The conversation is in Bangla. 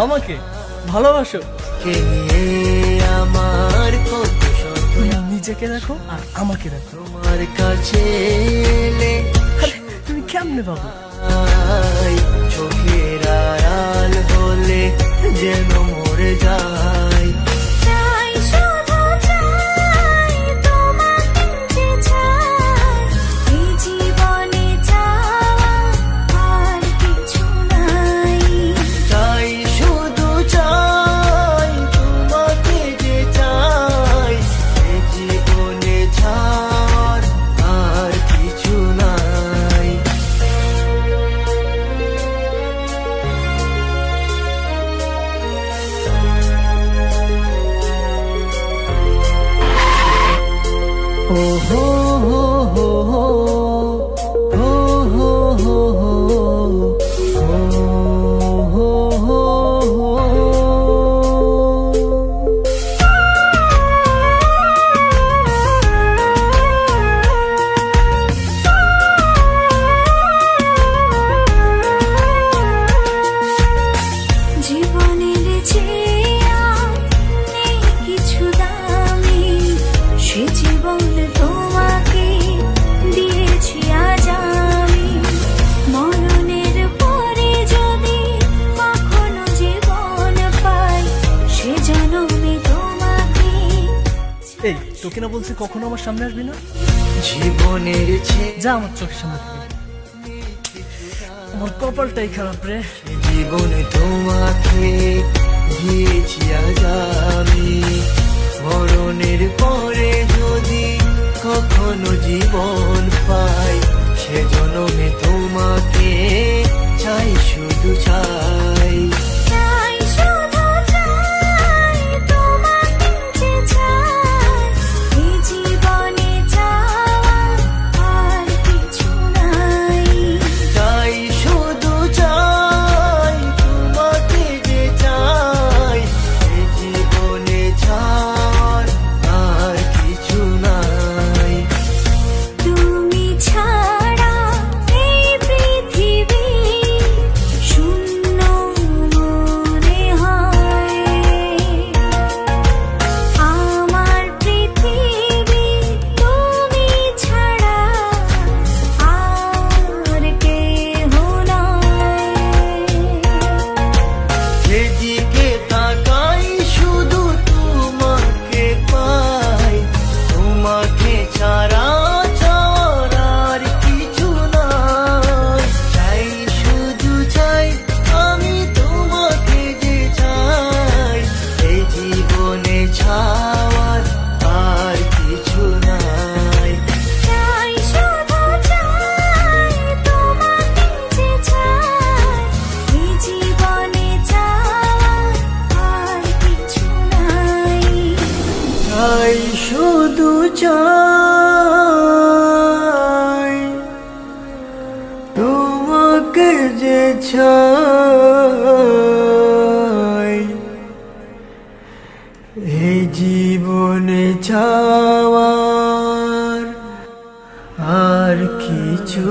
আমাকে ভালোবাসো। আমার কত শত নিজেকে দেখো আর আমাকে দেখো। তোমার কাছে এলে তুমি কেমনে পাবো? চোখের আড়াল হলে যেন মরে যায়। এই তোকে না বলছি কখনো আমার সামনে আসবি না। জীবনের যা আমার চোখের সামনে থেকে। আমার কপালটাই খারাপ রে। জীবনে তোমাকে দিয়েছি আজ আমি, মরণের পরে যদি কখনো জীবন পাই, সে জন্মে তোমাকে চাই, শুধু চাই। শুধু চাই তোমাকে যে চাই, এই জীবনে চাওয়ার আর কিছু